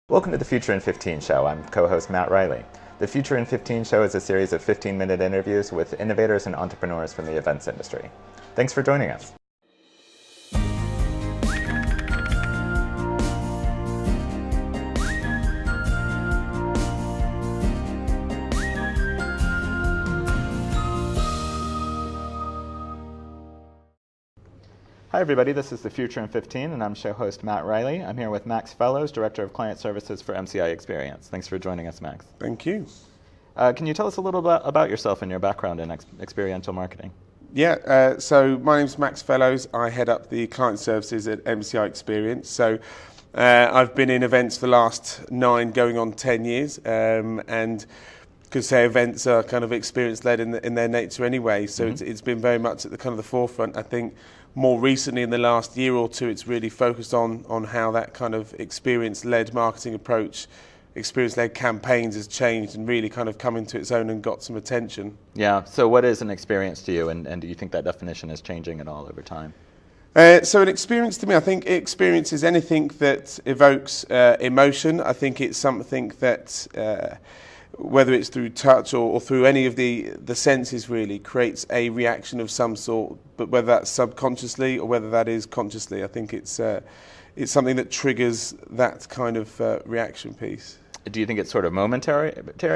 Welcome to the Future in 15 show. I'm co-host Matt Riley. The Future in 15 show is a series of 15-minute interviews with innovators and entrepreneurs from the events industry. Thanks for joining us. Hi everybody, this is the Future in 15 and I'm show host Matt Riley. I'm here with Max Fellows, Director of Client Services for MCI Experience. Thanks for joining us, Max. Thank you. Can you tell us a little bit about yourself and your background in experiential marketing? Yeah, so my name's Max Fellows. I head up the Client Services at MCI Experience. So I've been in events for the last 9 going on 10 years and could say events are kind of experience-led in their nature anyway. So it's been very much at the kind of the forefront. I think more recently in the last year or two, it's really focused on how that kind of experience-led marketing approach, experience-led campaigns has changed and really kind of come into its own and got some attention. Yeah, so what is an experience to you, and do you think that definition is changing at all over time? So an experience to me, I think experience is anything that evokes emotion. I think it's something that whether it's through touch or through any of the senses really, creates a reaction of some sort, but whether that's subconsciously or whether that is consciously, I think it's something that triggers that kind of reaction piece. Do you think it's sort of momentary,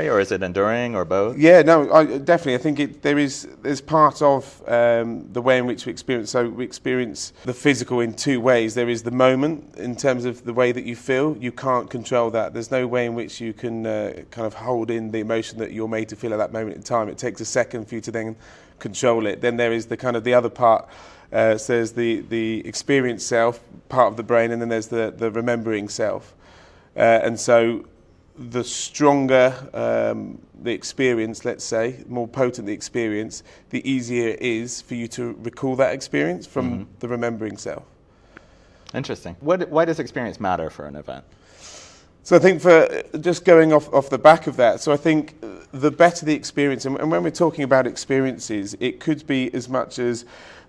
or is it enduring, or both? Yeah, no, definitely. I think there's part of the way in which we experience. So we experience the physical in 2 ways. There is the moment in terms of the way that you feel. You can't control that. There's no way in which you can kind of hold in the emotion that you're made to feel at that moment in time. It takes a second for you to then control it. Then there is the kind of the other part. So there's the experience self, part of the brain, and then there's the remembering self. And so the stronger the experience, let's say, more potent the experience, the easier it is for you to recall that experience from the remembering self. Interesting. Why does experience matter for an event? So I think for just going off the back of that, so I think the better the experience, and when we're talking about experiences, it could be as much as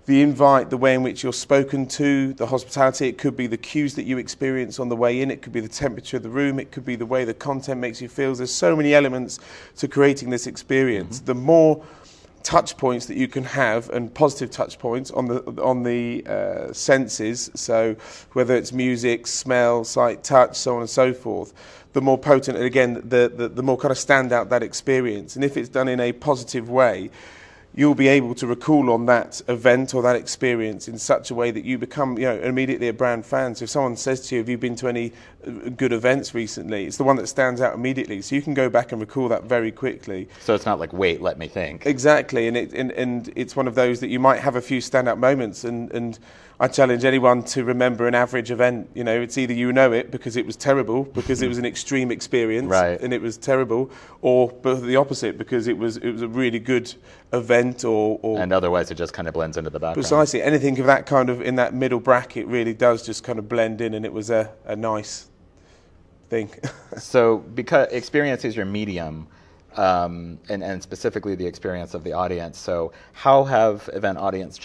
the invite, the way in which you're spoken to, the hospitality. It could be the cues that you experience on the way in. It could be the temperature of the room. It could be the way the content makes you feel. There's so many elements to creating this experience. The more touch points that you can have, and positive touch points on the senses, so whether it's music, smell, sight, touch, so on and so forth, the more potent, and again, the more kind of stand out that experience. And if it's done in a positive way, you'll be able to recall on that event or that experience in such a way that you become, immediately a brand fan. So if someone says to you, have you been to any good events recently? It's the one that stands out immediately. So you can go back and recall that very quickly. So it's not like, wait, let me think. Exactly. And it's one of those that you might have a few standout moments. And I challenge anyone to remember an average event. It's either you know it because it was terrible, because it was an extreme experience, right, and it was terrible, or the opposite, because it was a really good event, or and otherwise it just kind of blends into the background. Precisely. Anything of that kind of in that middle bracket really does just kind of blend in, and it was a nice thing. So because experience is your medium, and specifically the experience of the audience. So how have event audiences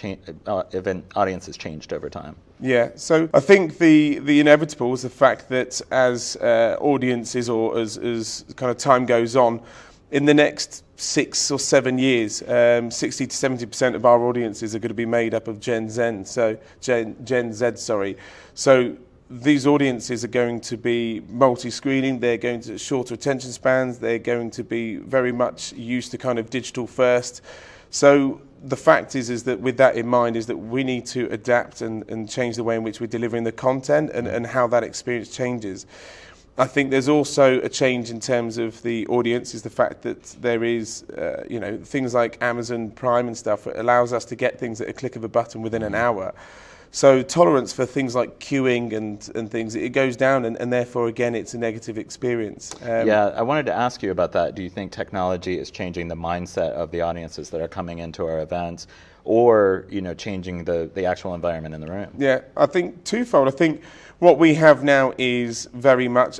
changed over time? Yeah, so I think the inevitable is the fact that as audiences, or as kind of time goes on, in the next 6 or 7 years, 60 to 70% of our audiences are going to be made up of Gen Z. So these audiences are going to be multi-screening, they're going to shorter attention spans, they're going to be very much used to kind of digital first. So the fact is that with that in mind is that we need to adapt and change the way in which we're delivering the content and how that experience changes. I think there's also a change in terms of the audience, is the fact that there is, things like Amazon Prime and stuff. It allows us to get things at a click of a button within an hour. So tolerance for things like queuing and things, it goes down, and therefore, again, it's a negative experience. Yeah, I wanted to ask you about that. Do you think technology is changing the mindset of the audiences that are coming into our events, or changing the actual environment in the room? Yeah, I think twofold. I think what we have now is very much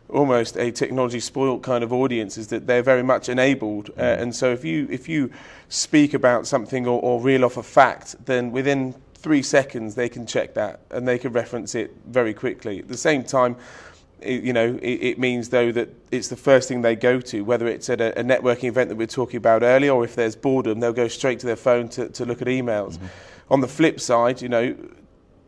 almost a technology spoiled kind of audience, is that they're very much enabled, and so if you speak about something or reel off a fact, then within 3 seconds they can check that and they can reference it very quickly. At the same time, it means though that it's the first thing they go to, whether it's at a networking event that we were talking about earlier, or if there's boredom, they'll go straight to their phone to look at emails. On the flip side,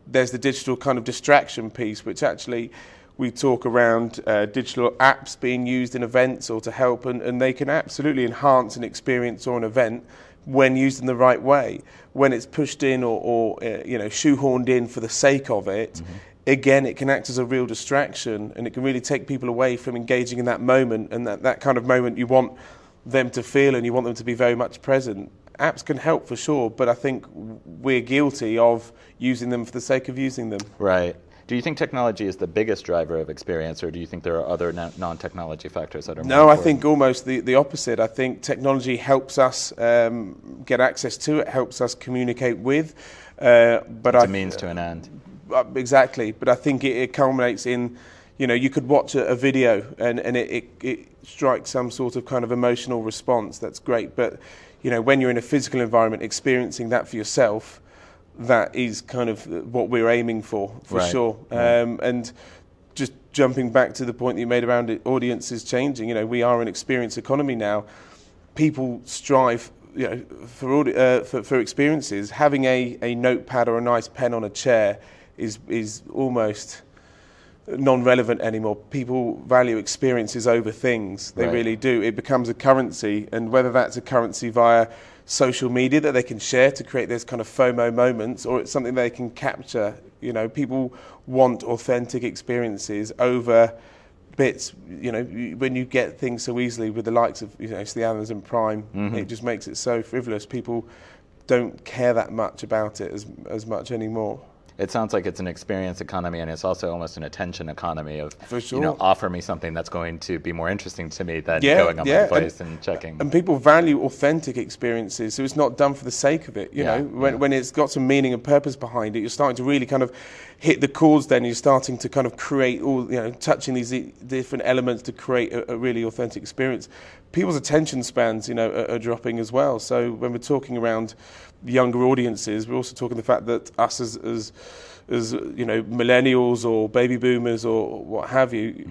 there's the digital kind of distraction piece, which actually we talk around digital apps being used in events or to help, and they can absolutely enhance an experience or an event when used in the right way. When it's pushed in or shoehorned in for the sake of it, again, it can act as a real distraction, and it can really take people away from engaging in that moment, and that kind of moment you want them to feel and you want them to be very much present. Apps can help for sure, but I think we're guilty of using them for the sake of using them. Right. Do you think technology is the biggest driver of experience, or do you think there are other non-technology factors that are more important? I think almost the opposite. I think technology helps us get access to it, helps us communicate with. But it's a means to an end. Exactly, but I think it culminates in, you could watch a video and it strikes some sort of kind of emotional response. That's great, but when you're in a physical environment experiencing that for yourself, that is kind of what we're aiming for right. sure. And just jumping back to the point that you made around audiences changing, we are an experience economy now. People strive for experiences. Having a notepad or a nice pen on a chair is almost non-relevant anymore. People value experiences over things. They really do. It becomes a currency, and whether that's a currency via social media that they can share to create those kind of FOMO moments, or it's something they can capture. People want authentic experiences over bits. When you get things so easily with the likes of it's the Amazon Prime, it just makes it so frivolous. People don't care that much about it as much anymore. It sounds like it's an experience economy, and it's also almost an attention economy of, for sure. Offer me something that's going to be more interesting to me than going on my place and checking. And people value authentic experiences, so it's not done for the sake of it. When it's got some meaning and purpose behind it, you're starting to really kind of hit the chords. Then you're starting to kind of create all, touching these different elements to create a really authentic experience. People's attention spans, are dropping as well. So when we're talking around younger audiences, we're also talking the fact that us as millennials or baby boomers or what have you,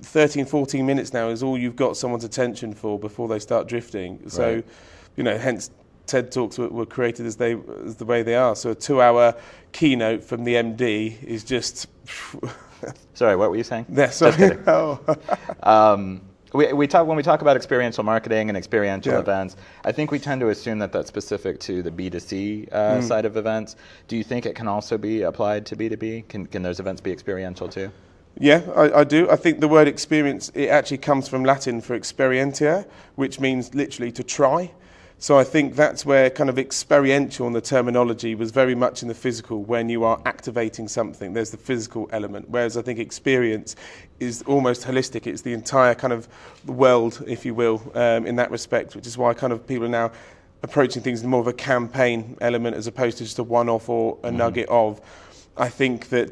13, 14 minutes now is all you've got someone's attention for before they start drifting. So, hence TED Talks were created as the way they are. So a 2-hour keynote from the MD is just... Sorry, what were you saying? Yeah, sorry. When we talk about experiential marketing and experiential events, I think we tend to assume that that's specific to the B2C side of events. Do you think it can also be applied to B2B? Can those events be experiential too? Yeah, I do. I think the word experience, it actually comes from Latin for experientia, which means literally to try. So I think that's where kind of experiential in the terminology was very much in the physical. When you are activating something, there's the physical element. Whereas I think experience is almost holistic. It's the entire kind of world, if you will, in that respect, which is why kind of people are now approaching things in more of a campaign element as opposed to just a one-off or a nugget of. I think that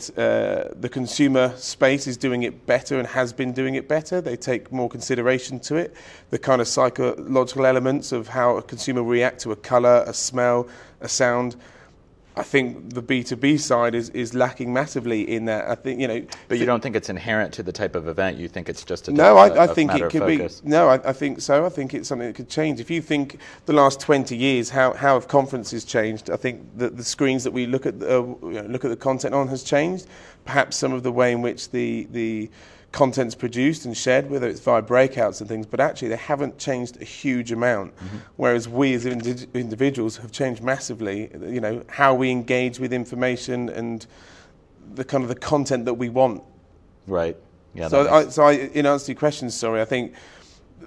the consumer space is doing it better and has been doing it better. They take more consideration to it. The kind of psychological elements of how a consumer reacts to a colour, a smell, a sound. I think the B2B side is lacking massively in that. I think, But you don't think it's inherent to the type of event? You think it's just I think it could focus? be. No, I think so. I think it's something that could change. If you think the last 20 years, how have conferences changed? I think that the screens that we look at the content on has changed. Perhaps some of the way in which the content's produced and shared, whether it's via breakouts and things, but actually they haven't changed a huge amount. Whereas we as individuals have changed massively. How we engage with information and the kind of the content that we want. Right. Yeah. So in answer to your question, I think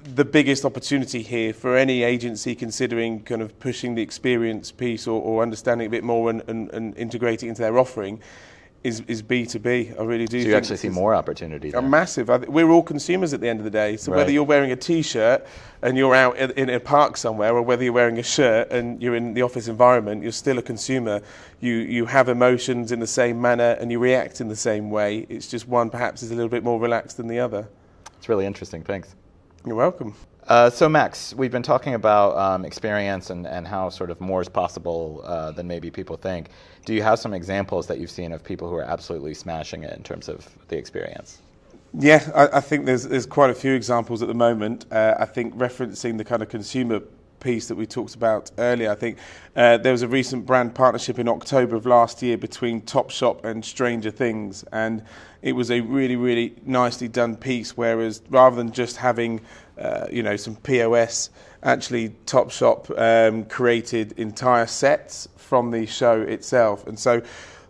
the biggest opportunity here for any agency considering kind of pushing the experience piece or understanding a bit more and integrating it into their offering is B2B. I really do. So you actually see more opportunity there. Massive. We're all consumers at the end of the day. So whether you're wearing a T-shirt and you're out in a park somewhere, or whether you're wearing a shirt and you're in the office environment, you're still a consumer. You have emotions in the same manner and you react in the same way. It's just one perhaps is a little bit more relaxed than the other. It's really interesting. Thanks. You're welcome. So Max, we've been talking about experience and how sort of more is possible than maybe people think. Do you have some examples that you've seen of people who are absolutely smashing it in terms of the experience? Yeah, I think there's quite a few examples at the moment. I think referencing the kind of consumer piece that we talked about earlier, I think there was a recent brand partnership in October of last year between Topshop and Stranger Things, and it was a really, really nicely done piece, whereas rather than just having some POS, actually Topshop created entire sets from the show itself, and so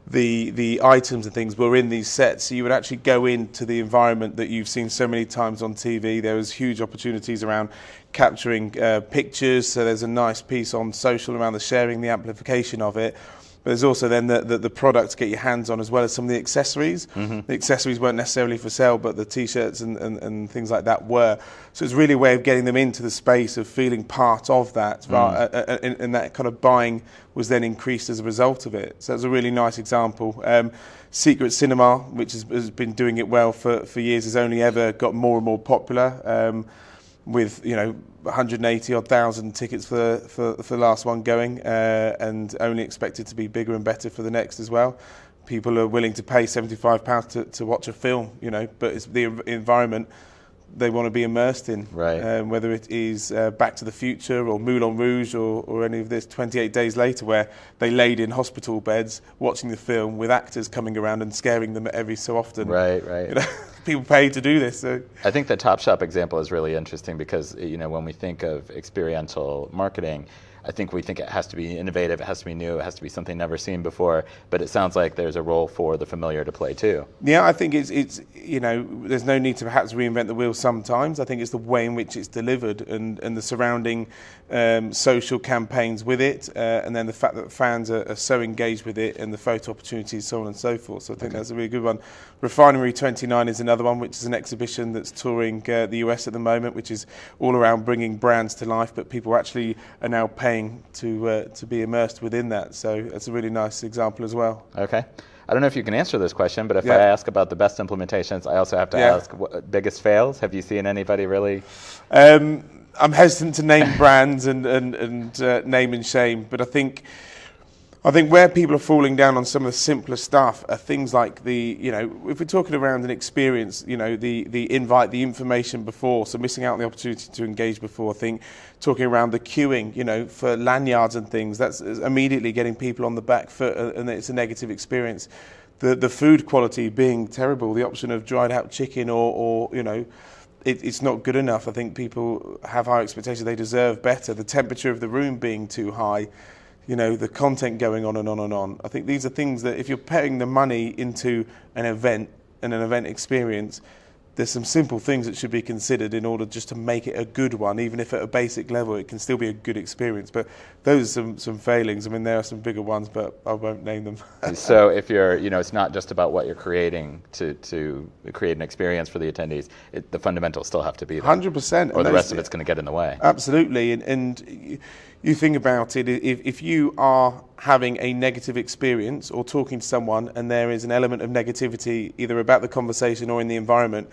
the items and things were in these sets, so you would actually go into the environment that you've seen so many times on TV. There was huge opportunities around capturing pictures, so there's a nice piece on social around the sharing, the amplification of it. But there's also then the product to get your hands on, as well as some of the accessories. Mm-hmm. The accessories weren't necessarily for sale, but the T-shirts and things like that were. So it's really a way of getting them into the space of feeling part of that, and that kind of buying was then increased as a result of it. So it's a really nice example. Secret Cinema, which has been doing it well for years, has only ever got more and more popular. With 180,000 tickets for the last one going, and only expected to be bigger and better for the next as well. People are willing to pay £75 to watch a film, but it's the environment they want to be immersed in. Right. Whether it is Back to the Future or Moulin Rouge or any of this 28 Days Later, where they laid in hospital beds watching the film with actors coming around and scaring them every so often. Right. People pay to do this. So. I think the Topshop example is really interesting because, when we think of experiential marketing, I think we think it has to be innovative, it has to be new, it has to be something never seen before, but it sounds like there's a role for the familiar to play too. Yeah, I think it's there's no need to perhaps reinvent the wheel sometimes. I think it's the way in which it's delivered and the surrounding social campaigns with it, and then the fact that fans are so engaged with it and the photo opportunities, so on and so forth. So I think that's a really good one. Refinery 29 is another one, which is an exhibition that's touring the US at the moment, which is all around bringing brands to life, but people actually are now paying to be immersed within that. So that's a really nice example as well. Okay. I don't know if you can answer this question, but if I ask about the best implementations, I also have to ask biggest fails. Have you seen anybody really? I'm hesitant to name brands and name and shame, but I think where people are falling down on some of the simpler stuff are things like if we're talking around an experience, the invite, the information before, so missing out on the opportunity to engage before. I think talking around the queuing, for lanyards and things, that's immediately getting people on the back foot, and it's a negative experience. The food quality being terrible, the option of dried out chicken or it's not good enough. I think people have high expectations, they deserve better. The temperature of the room being too high, the content going on and on and on. I think these are things that if you're putting the money into an event and an event experience, there's some simple things that should be considered in order just to make it a good one. Even if at a basic level it can still be a good experience. But those are some failings. I mean, there are some bigger ones, but I won't name them. So if you're, it's not just about what you're creating to create an experience for the attendees. The fundamentals still have to be there. 100%. Or the rest of it's going to get in the way. Absolutely. And you think about it, if you are having a negative experience or talking to someone and there is an element of negativity either about the conversation or in the environment,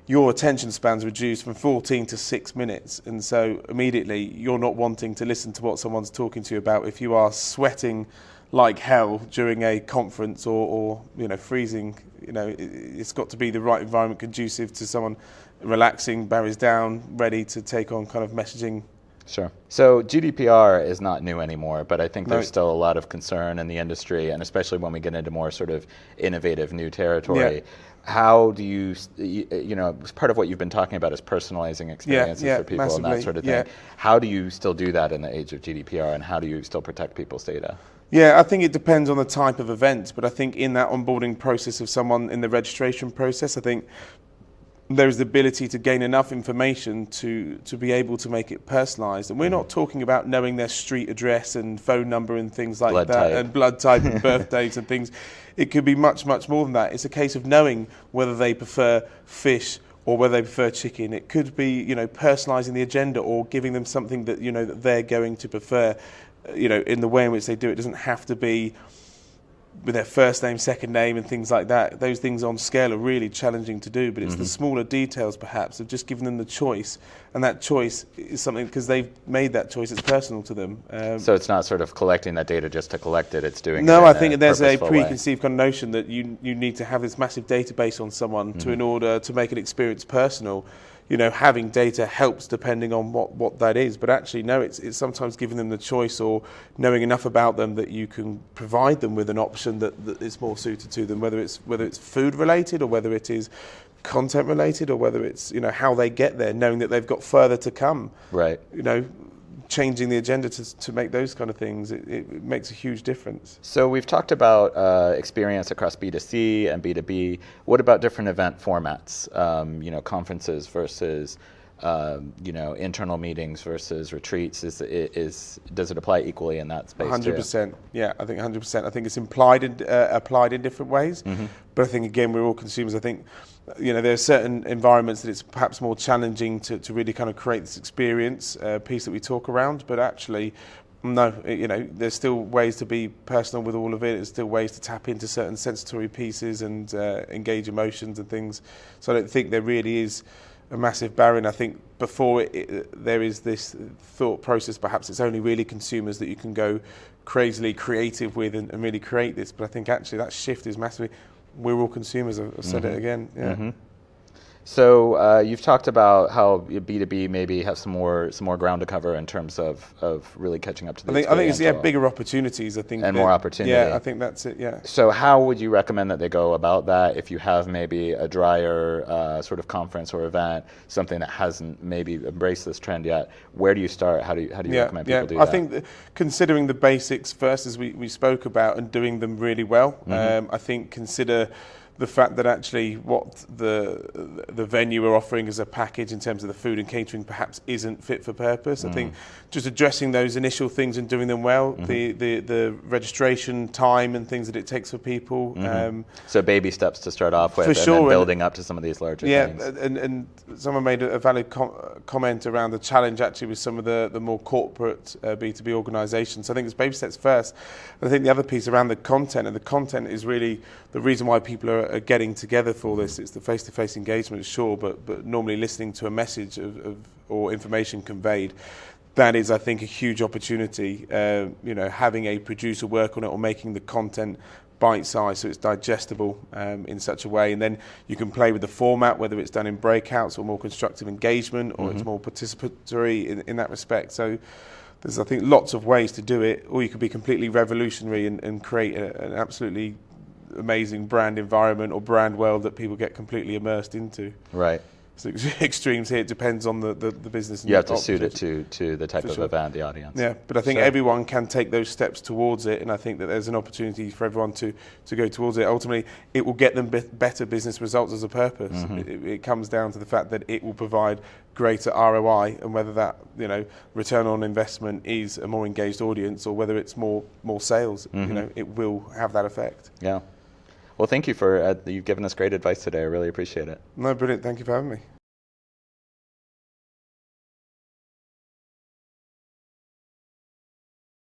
your attention span's reduced from 14 to 6 minutes. And so immediately you're not wanting to listen to what someone's talking to you about. If you are sweating like hell during a conference or freezing, it's got to be the right environment conducive to someone relaxing, barriers down, ready to take on kind of messaging. Sure. So GDPR is not new anymore, but I think there's still a lot of concern in the industry, and especially when we get into more sort of innovative new territory. Yeah. How do you, part of what you've been talking about is personalizing experiences for people massively, and that sort of thing. Yeah. How do you still do that in the age of GDPR, and how do you still protect people's data? Yeah, I think it depends on the type of event, but I think in that onboarding process of someone in the registration process, I think there is the ability to gain enough information to be able to make it personalised. And we're not talking about knowing their street address and phone number and things like that, and blood type and birth dates and things. It could be much, much more than that. It's a case of knowing whether they prefer fish or whether they prefer chicken. It could be, personalising the agenda or giving them something that, that they're going to prefer, in the way in which they do it. It doesn't have to be with their first name, second name, and things like that. Those things on scale are really challenging to do, but it's the smaller details, perhaps, of just giving them the choice. And that choice is something, because they've made that choice, it's personal to them. So it's not sort of collecting that data just to collect it, it's doing no, it I think there's a way. preconceived kind of notion that you need to have this massive database on someone to, in order to make an experience personal. You know, having data helps depending on what that is, but actually no, it's sometimes giving them the choice, or knowing enough about them that you can provide them with an option that is more suited to them, whether it's food related, or whether it is content related, or whether it's, you know, how they get there, knowing that they've got further to come. Right. You know, changing the agenda to make those kind of things, it makes a huge difference. So we've talked about experience across B2C and B2B. What about different event formats? You know, conferences versus you know, internal meetings versus retreats. Does it apply equally in that space? 100%. Yeah, I think 100%. I think it's applied in different ways. But I think, again, we're all consumers. I think, you know, there are certain environments that it's perhaps more challenging to really kind of create this experience piece that we talk around. But actually, no, you know, there's still ways to be personal with all of it. There's still ways to tap into certain sensory pieces and engage emotions and things. So I don't think there really is a massive barrier. And I think before there is this thought process, perhaps it's only really consumers that you can go crazily creative with and really create this. But I think actually that shift is massively, we're all consumers. I've said it again. Yeah. So you've talked about how B2B maybe have some more ground to cover in terms of really catching up to the I think it's bigger opportunities. I think, and more opportunity. Yeah, I think that's it. Yeah. So how would you recommend that they go about that if you have maybe a drier sort of conference or event, something that hasn't maybe embraced this trend yet? Where do you start? How do you recommend people do that? I think considering the basics first, as we spoke about, and doing them really well. I think consider the fact that actually what the venue are offering as a package in terms of the food and catering perhaps isn't fit for purpose. I think just addressing those initial things and doing them well, the registration time and things that it takes for people. So baby steps to start off with, for sure, and then building up to some of these larger things. And someone made a valid comment around the challenge actually with some of the more corporate B2B organisations. So I think it's baby steps first. And I think the other piece around the content, and the content is really the reason why people are getting together for this. It's the face-to-face engagement, sure, but normally listening to a message or information conveyed. That is, I think, a huge opportunity. You know, having a producer work on it, or making the content bite-sized so it's digestible in such a way, and then you can play with the format, whether it's done in breakouts or more constructive engagement, or it's more participatory in that respect. So there's, I think, lots of ways to do it, or you could be completely revolutionary and create an absolutely amazing brand environment or brand world that people get completely immersed into. Right. So extremes here. It depends on the business. You have to suit it to the type of event, the audience. Yeah, but I think everyone can take those steps towards it, and I think that there's an opportunity for everyone to go towards it. Ultimately, it will get them better business results as a purpose. It comes down to the fact that it will provide greater ROI, and whether that, you know, return on investment is a more engaged audience, or whether it's more sales. You know, it will have that effect. Yeah. Well, thank you for you've given us great advice today. I really appreciate it. No, brilliant. Thank you for having me.